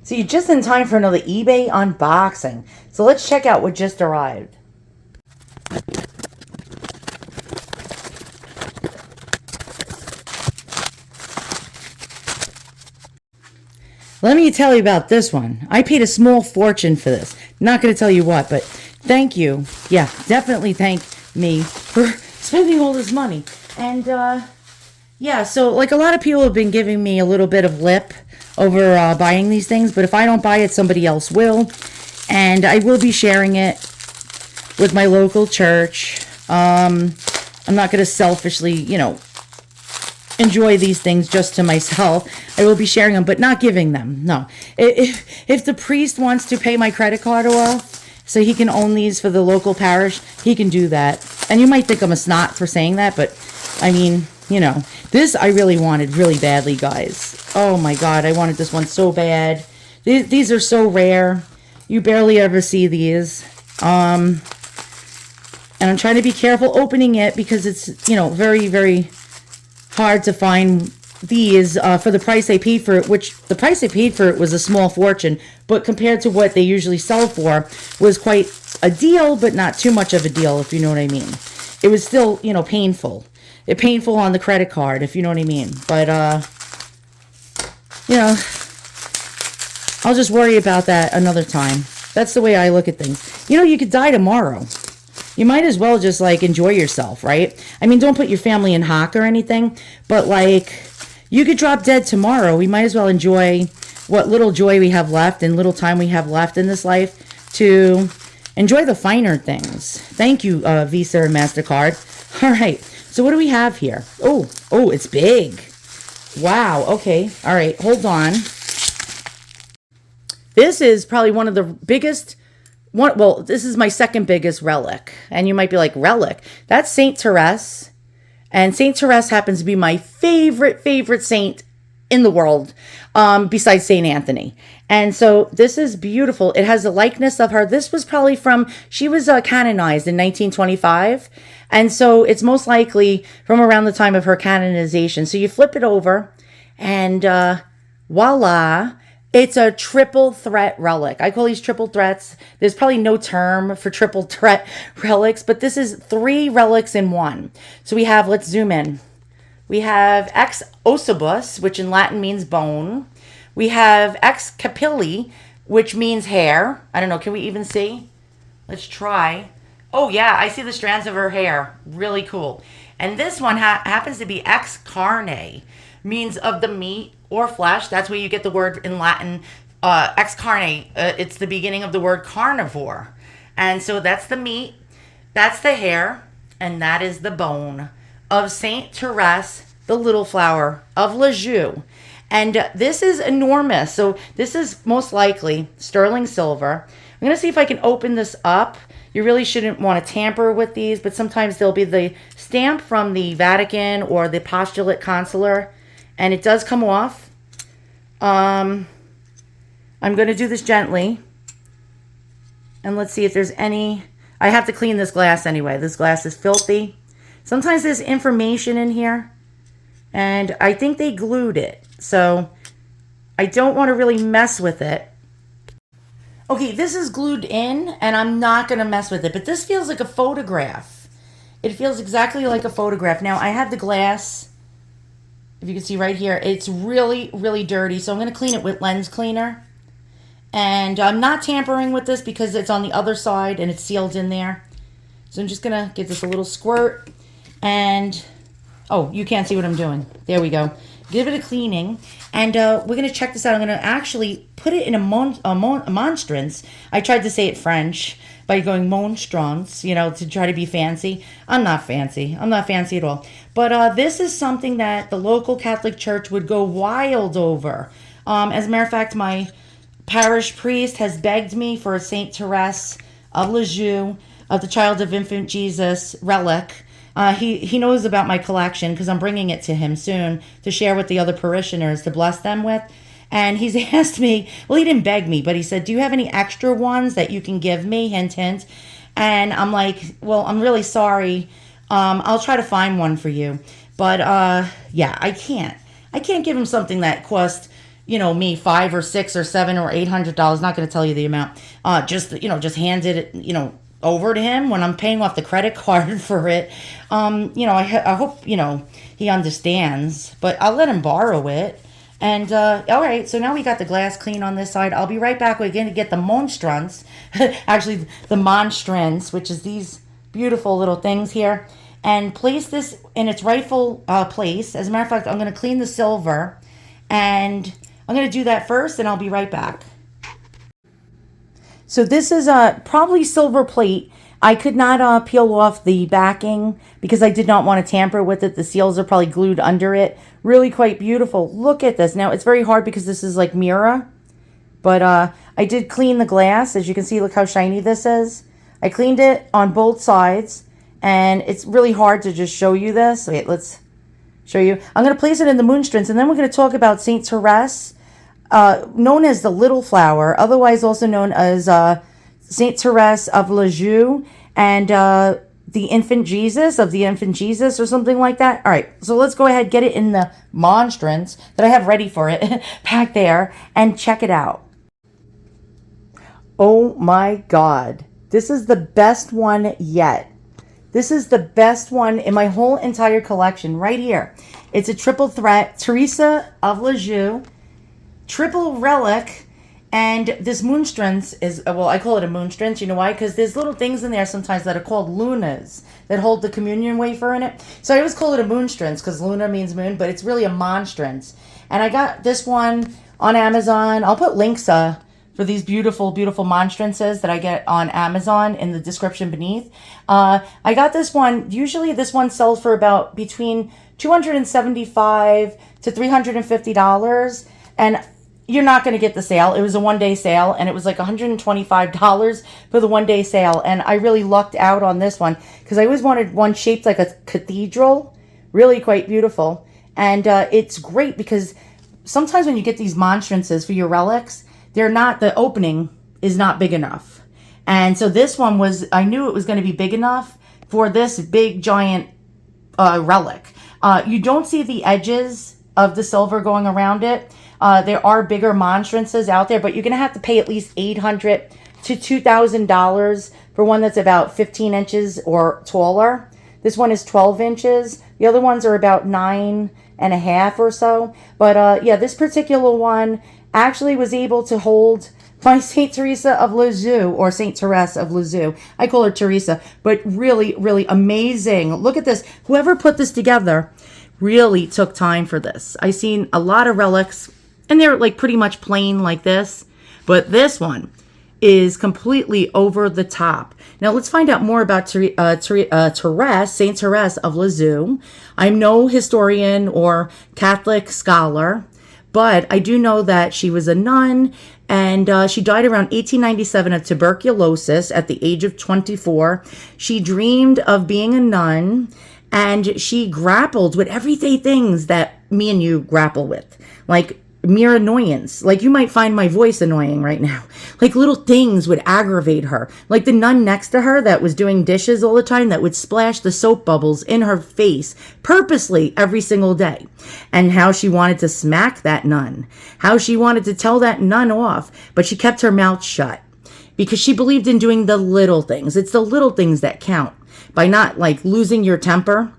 So you're just in time for another eBay unboxing. So let's check out what just arrived. Let me tell you about this one. I paid a small fortune for this. Not going to tell you what, but thank you. Yeah, definitely thank me for spending all this money. And, yeah, so like a lot of people have been giving me a little bit of lip over buying these things, but if I don't buy it, somebody else will. And I will be sharing it with my local church. I'm not going to selfishly, enjoy these things just to myself. I will be sharing them, but not giving them. No. If the priest wants to pay my credit card off so he can own these for the local parish, he can do that. And you might think I'm a snot for saying that, but I mean, this I really wanted really badly, guys. Oh my God, I wanted this one so bad. These are so rare. You barely ever see these. And I'm trying to be careful opening it because it's, very, very hard to find these for the price I paid for it, which the price I paid for it was a small fortune, but compared to what they usually sell for was quite a deal, but not too much of a deal, if you know what I mean. It was still, painful. Painful on the credit card, if you know what I mean. But, I'll just worry about that another time. That's the way I look at things. You could die tomorrow. You might as well just, enjoy yourself, right? I mean, don't put your family in hock or anything, but, you could drop dead tomorrow. We might as well enjoy what little joy we have left and little time we have left in this life to enjoy the finer things. Thank you, Visa and MasterCard. All right, so what do we have here? Oh, it's big. Wow, okay. All right, hold on. This is probably one of the biggest... Well, this is my second biggest relic. And you might be like, relic? That's Saint Therese. And Saint Therese happens to be my favorite saint in the world, besides Saint Anthony. And so this is beautiful. It has a likeness of her. This was probably she was canonized in 1925. And so it's most likely from around the time of her canonization. So you flip it over and voila. It's a triple threat relic. I call these triple threats. There's probably no term for triple threat relics, but this is 3 relics in one. So we have, let's zoom in. We have ex ossibus, which in Latin means bone. We have ex capilli, which means hair. I don't know, can we even see? Let's try. Oh yeah, I see the strands of her hair. Really cool. And this one happens to be ex carne, means of the meat or flesh. That's where you get the word in Latin, ex carne. It's the beginning of the word carnivore. And so that's the meat, that's the hair, and that is the bone of Saint Therese, the Little Flower of Lisieux. And this is enormous. So this is most likely sterling silver. I'm going to see if I can open this up. You really shouldn't want to tamper with these, but sometimes there'll be the stamp from the Vatican or the Apostolate Consular, and it does come off. I'm going to do this gently, and let's see if there's any... I have to clean this glass anyway. This glass is filthy. Sometimes there's information in here, and I think they glued it, so I don't want to really mess with it. Okay, this is glued in, and I'm not going to mess with it, but this feels like a photograph. It feels exactly like a photograph. Now, I have the glass, if you can see right here. It's really, really dirty, so I'm going to clean it with lens cleaner. And I'm not tampering with this because it's on the other side and it's sealed in there. So I'm just going to give this a little squirt. And, oh, you can't see what I'm doing. There we go. Give it a cleaning. And we're going to check this out. I'm going to actually put it in a monstrance. I tried to say it French by going monstrance, to try to be fancy. I'm not fancy. I'm not fancy at all. But this is something that the local Catholic Church would go wild over. As a matter of fact, my parish priest has begged me for a Saint Therese of Lisieux, of the Child of Infant Jesus relic. He knows about my collection because I'm bringing it to him soon to share with the other parishioners to bless them with. And he's asked me, well, he didn't beg me, but he said, do you have any extra ones that you can give me? Hint, hint. And I'm like, well, I'm really sorry. I'll try to find one for you. But, yeah, I can't give him something that cost, you know, me $5 or $6 or $7 or $800, not going to tell you the amount, just handed it, over to him when I'm paying off the credit card for it. I hope, he understands, but I'll let him borrow it. And, all right, so now we got the glass clean on this side. I'll be right back. We're going to get the Monstrance, actually the Monstrance, which is these beautiful little things here, and place this in its rightful place. As a matter of fact, I'm going to clean the silver, and I'm going to do that first, and I'll be right back. So this is probably silver plate. I could not peel off the backing because I did not want to tamper with it. The seals are probably glued under it. Really quite beautiful. Look at this. Now, it's very hard because this is like mirror. But I did clean the glass. As you can see, look how shiny this is. I cleaned it on both sides. And it's really hard to just show you this. Wait, let's show you. I'm going to place it in the Monstrance. And then we're going to talk about Saint Therese, known as the Little Flower, otherwise also known as Saint Therese of Lisieux, and the Infant Jesus or something like that. All right, so let's go ahead, get it in the Monstrance that I have ready for it back there, and check it out. Oh my God, this is the best one yet. This is the best one in my whole entire collection right here. It's a triple threat, Therese of Lisieux, triple relic, and this Monstrance is, well, I call it a Monstrance. You know why? Because there's little things in there sometimes that are called lunas that hold the communion wafer in it. So I always call it a Monstrance because luna means moon, but it's really a Monstrance. And I got this one on Amazon. I'll put links for these beautiful, beautiful Monstrances that I get on Amazon in the description beneath. I got this one. Usually this one sells for about between $275 to $350. And you're not going to get the sale. It was a one-day sale, and it was like $125 for the one-day sale. And I really lucked out on this one because I always wanted one shaped like a cathedral. Really quite beautiful. And it's great because sometimes when you get these Monstrances for your relics, the opening is not big enough. And so this one was, I knew it was going to be big enough for this big, giant relic. You don't see the edges of the silver going around it. There are bigger Monstrances out there, but you're going to have to pay at least $800 to $2,000 for one that's about 15 inches or taller. This one is 12 inches. The other ones are about 9.5 or so. But yeah, this particular one actually was able to hold my Saint Teresa of Lisieux, or Saint Therese of Lisieux. I call her Teresa, but really, really amazing. Look at this. Whoever put this together really took time for this. I've seen a lot of relics, and they're like pretty much plain like this, but this one is completely over the top. Now let's find out more about Therese, Saint Therese of Lisieux. I'm no historian or Catholic scholar, but I do know that she was a nun, and she died around 1897 of tuberculosis at the age of 24. She dreamed of being a nun, and she grappled with everyday things that me and you grapple with, like mere annoyance. Like you might find my voice annoying right now. Like little things would aggravate her. Like the nun next to her that was doing dishes all the time that would splash the soap bubbles in her face purposely every single day. And how she wanted to smack that nun. How she wanted to tell that nun off. But she kept her mouth shut because she believed in doing the little things. It's the little things that count. By not like losing your temper.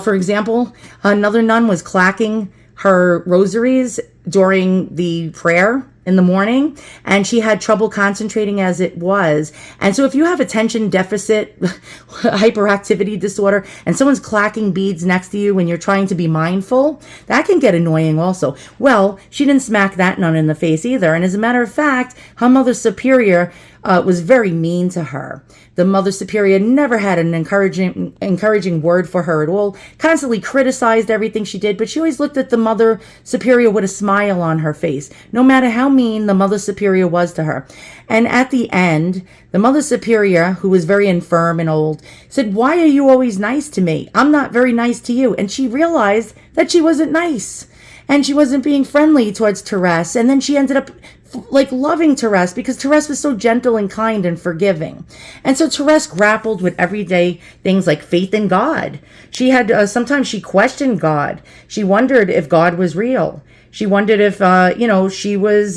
For example, another nun was clacking her rosaries during the prayer in the morning, and she had trouble concentrating as it was. And so if you have attention deficit hyperactivity disorder and someone's clacking beads next to you when you're trying to be mindful, that can get annoying also. Well, she didn't smack that nun in the face either. And as a matter of fact, her Mother Superior was very mean to her. The Mother Superior never had an encouraging word for her at all, constantly criticized everything she did, but she always looked at the Mother Superior with a smile on her face, no matter how mean the Mother Superior was to her. And at the end, the Mother Superior, who was very infirm and old, said, "Why are you always nice to me? I'm not very nice to you." And she realized that she wasn't nice. And she wasn't being friendly towards Therese. And then she ended up like loving Therese because Therese was so gentle and kind and forgiving. And so Therese grappled with everyday things like faith in God. She had, sometimes she questioned God. She wondered if God was real. she wondered if, she was,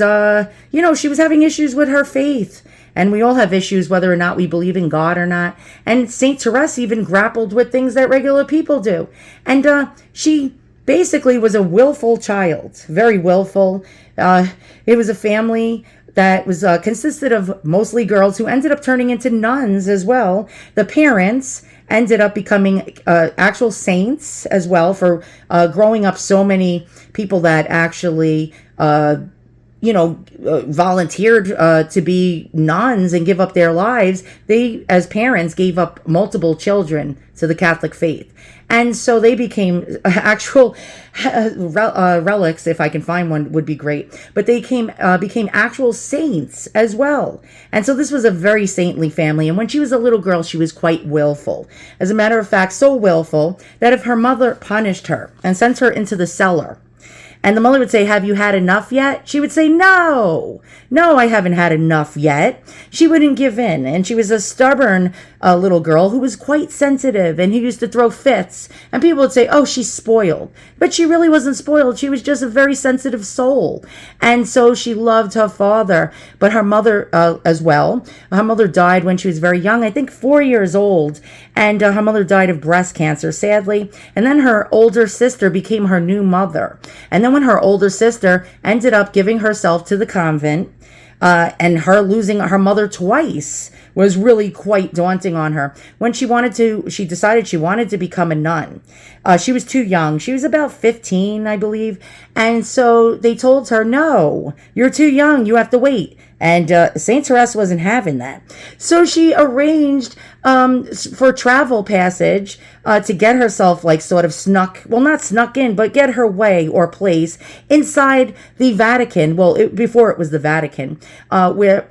she was having issues with her faith. And we all have issues whether or not we believe in God or not. And Saint Therese even grappled with things that regular people do. And she basically was a willful child, very willful. It was a family that was consisted of mostly girls who ended up turning into nuns as well. The parents ended up becoming actual saints as well for growing up so many people that actually volunteered to be nuns and give up their lives. They, as parents, gave up multiple children to the Catholic faith. And so they became actual relics, if I can find one, would be great. But they became actual saints as well. And so this was a very saintly family. And when she was a little girl, she was quite willful. As a matter of fact, so willful that if her mother punished her and sent her into the cellar, and the mother would say, "Have you had enough yet?" She would say, No, I haven't had enough yet. She wouldn't give in. And she was a stubborn little girl who was quite sensitive and who used to throw fits. And people would say, "Oh, she's spoiled." But she really wasn't spoiled. She was just a very sensitive soul. And so she loved her father, but her mother as well. Her mother died when she was very young, I think 4 years old. And her mother died of breast cancer, sadly. And then her older sister became her new mother. And then when her older sister ended up giving herself to the convent, and her losing her mother twice was really quite daunting on her. When she decided she wanted to become a nun. She was too young. She was about 15, I believe. And so they told her, "No, you're too young. You have to wait." And Saint Therese wasn't having that. So she arranged for travel passage to get herself sort of not snuck in, but get her way or place inside the Vatican. Well, before it was the Vatican, where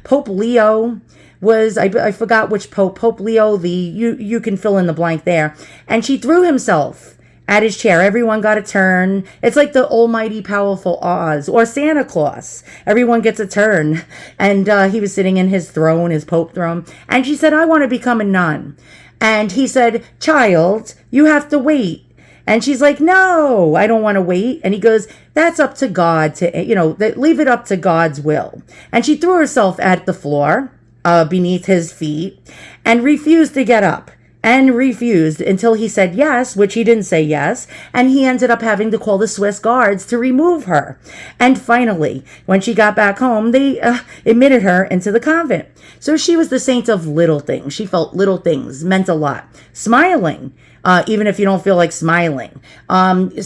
Pope Leo was, I forgot which Pope Leo, you can fill in the blank there. And she threw himself at his chair. Everyone got a turn. It's like the almighty powerful Oz or Santa Claus. Everyone gets a turn. And he was sitting in his throne, his Pope throne. And she said, "I want to become a nun." And he said, "Child, you have to wait." And she's like, "No, I don't want to wait." And he goes, "That's up to God leave it up to God's will." And she threw herself at the floor beneath his feet and refused to get up. And refused until he said yes, which he didn't say yes, and he ended up having to call the Swiss guards to remove her. And finally, when she got back home, they admitted her into the convent. So she was the saint of little things. She felt little things meant a lot. Smiling, even if you don't feel like smiling. Little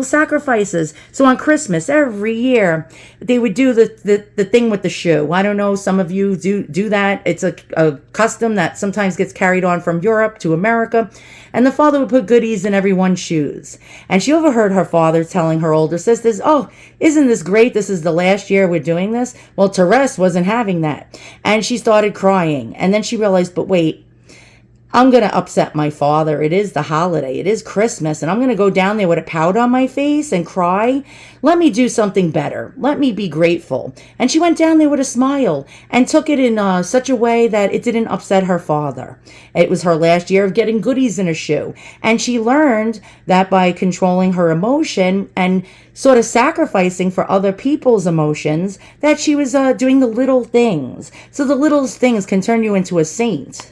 sacrifices. So on Christmas, every year, they would do the thing with the shoe. I don't know, some of you do that. It's a custom that sometimes gets carried on from Europe to America. And the father would put goodies in everyone's shoes. And she overheard her father telling her older sisters, "Oh, isn't this great? This is the last year we're doing this." Well, Therese wasn't having that. And she started crying. And then she realized, but wait, I'm going to upset my father. It is the holiday. It is Christmas. And I'm going to go down there with a pout on my face and cry. Let me do something better. Let me be grateful. And she went down there with a smile and took it in such a way that it didn't upset her father. It was her last year of getting goodies in a shoe. And she learned that by controlling her emotion and sort of sacrificing for other people's emotions, that she was doing the little things. So the little things can turn you into a saint.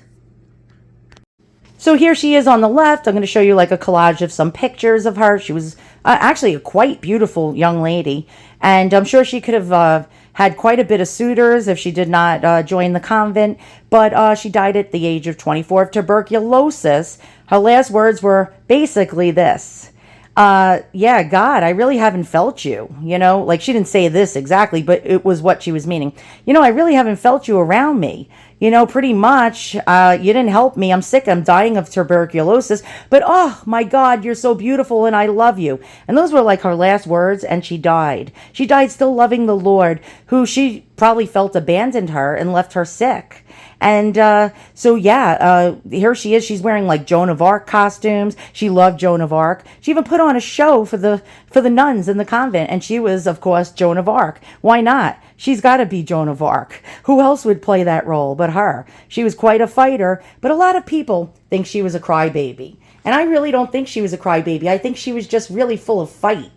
So here she is on the left. I'm going to show you a collage of some pictures of her. She was actually a quite beautiful young lady. And I'm sure she could have had quite a bit of suitors if she did not join the convent. But she died at the age of 24 of tuberculosis. Her last words were basically this. Yeah, God, I really haven't felt you, she didn't say this exactly, but it was what she was meaning. I really haven't felt you around me. Pretty much, you didn't help me. I'm sick. I'm dying of tuberculosis, but oh my God, you're so beautiful and I love you. And those were her last words, and she died. She died still loving the Lord, who she probably felt abandoned her and left her sick. And here she is. She's wearing Joan of Arc costumes. She loved Joan of Arc. She even put on a show for the nuns in the convent, and she was, of course, Joan of Arc. Why not? She's got to be Joan of Arc. Who else would play that role but her? She was quite a fighter, but a lot of people think she was a crybaby. And I really don't think she was a crybaby. I think she was just really full of fight.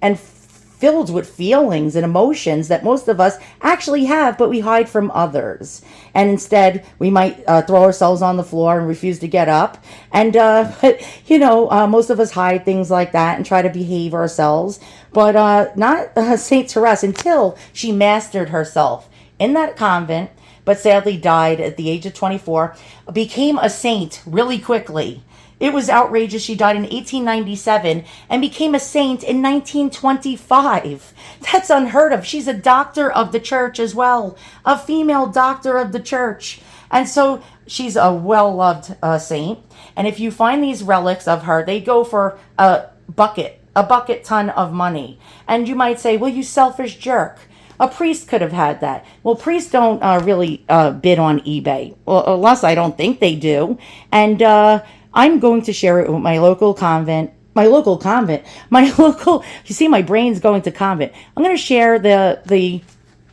and filled with feelings and emotions that most of us actually have, but we hide from others. And instead, we might throw ourselves on the floor and refuse to get up. And, but, most of us hide things like that and try to behave ourselves. But not St. Therese, until she mastered herself in that convent, but sadly died at the age of 24, became a saint really quickly. It was outrageous. She died in 1897 and became a saint in 1925. That's unheard of. She's a doctor of the church as well, a female doctor of the church. And so she's a well-loved saint. And if you find these relics of her, they go for a bucket ton of money. And you might say, well, you selfish jerk. A priest could have had that. Well, priests don't really bid on eBay. Well, unless I don't think they do. And I'm going to share it with my local convent. You see, my brain's going to convent. I'm going to share the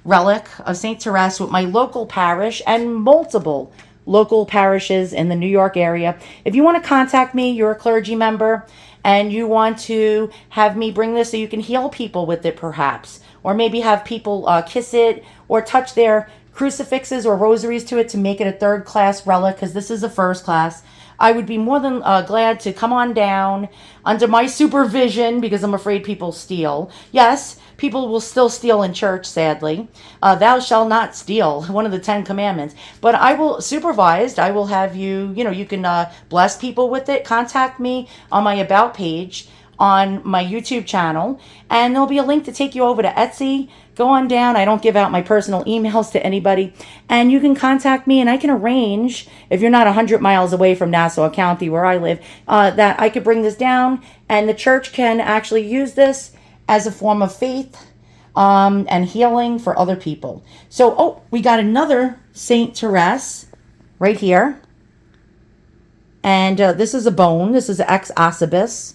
relic of St. Therese with my local parish and multiple local parishes in the New York area. If you want to contact me, you're a clergy member, and you want to have me bring this so you can heal people with it, perhaps. Or maybe have people kiss it or touch their crucifixes or rosaries to it to make it a third-class relic, because this is a first-class. I would be more than glad to come on down under my supervision, because I'm afraid people steal. Yes, people will still steal in church, sadly. Thou shalt not steal, one of the 10 commandments. But I will supervise. I will have you, you can bless people with it. Contact me on my About page on my YouTube channel, and there'll be a link to take you over to Etsy. Go on down. I don't give out my personal emails to anybody, and you can contact me, and I can arrange, if you're not 100 miles away from Nassau County where I live, that I could bring this down, and the church can actually use this as a form of faith and healing for other people. So, we got another St. Therese right here, and this is a bone. This is ex ossibus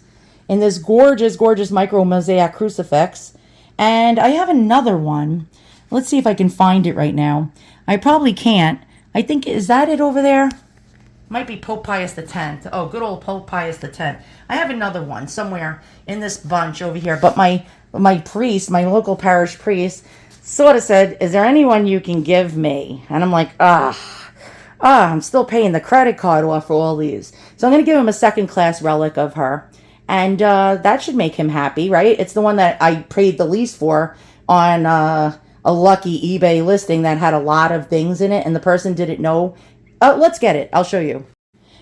in this gorgeous, gorgeous micro mosaic crucifix. And I have another one. Let's see if I can find it right now. I probably can't. I think, is that it over there? Might be Pope Pius X. Oh, good old Pope Pius X. I have another one somewhere in this bunch over here. But my priest, my local parish priest, sort of said, is there anyone you can give me? And I'm like, I'm still paying the credit card off for all these. So I'm going to give him a second-class relic of her. And that should make him happy, right? It's the one that I paid the least for on a lucky eBay listing that had a lot of things in it, and the person didn't know. Let's get it. I'll show you.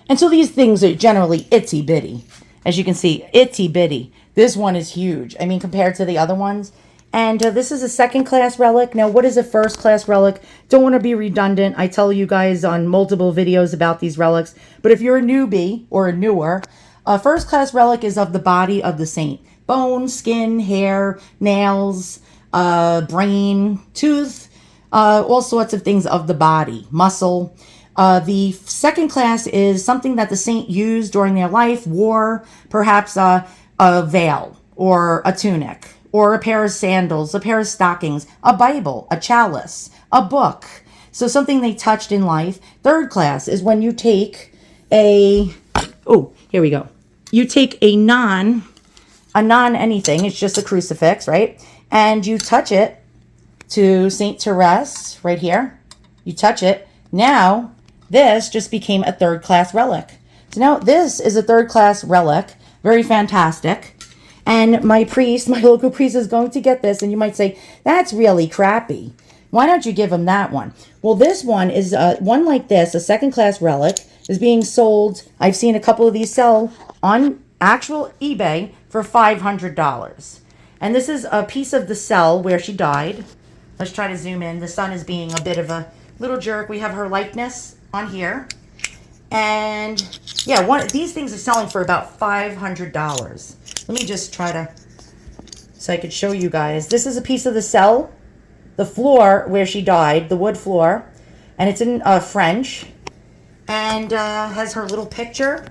And so these things are generally itsy-bitty. As you can see, itsy-bitty. This one is huge. I mean, compared to the other ones. And this is a second-class relic. Now, what is a first-class relic? Don't want to be redundant. I tell you guys on multiple videos about these relics. But if you're a newbie or a newer, a first-class relic is of the body of the saint. Bone, skin, hair, nails, brain, tooth, all sorts of things of the body, muscle. The second class is something that the saint used during their life, wore, perhaps a veil or a tunic or a pair of sandals, a pair of stockings, a Bible, a chalice, a book. So something they touched in life. Third class is when you take here we go. You take a non anything, it's just a crucifix, right? And you touch it to St. Therese right here. You touch it. Now, this just became a third-class relic. So now this is a third-class relic. Very fantastic. And my local priest is going to get this, and you might say, that's really crappy. Why don't you give him that one? Well, this one is one like this, a second-class relic, is being sold. I've seen a couple of these sell on actual eBay for $500. And this is a piece of the cell where she died. Let's try to zoom in. The sun is being a bit of a little jerk. We have her likeness on here. And yeah, these things are selling for about $500. Let me just try to, so I could show you guys. This is a piece of the cell, the floor where she died, the wood floor. And it's in French. And has her little picture.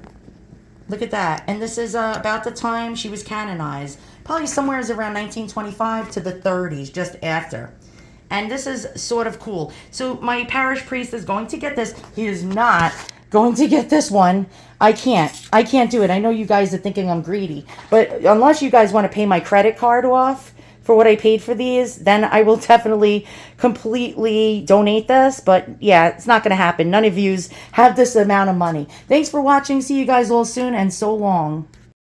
Look at that. And this is about the time she was canonized. Probably somewhere around 1925 to the 30s, just after. And this is sort of cool. So my parish priest is going to get this. He is not going to get this one. I can't do it. I know you guys are thinking I'm greedy, but unless you guys want to pay my credit card off for what I paid for these, then I will definitely completely donate this. But yeah, it's not going to happen. None of yous have this amount of money. Thanks for watching. See you guys all soon, and so long.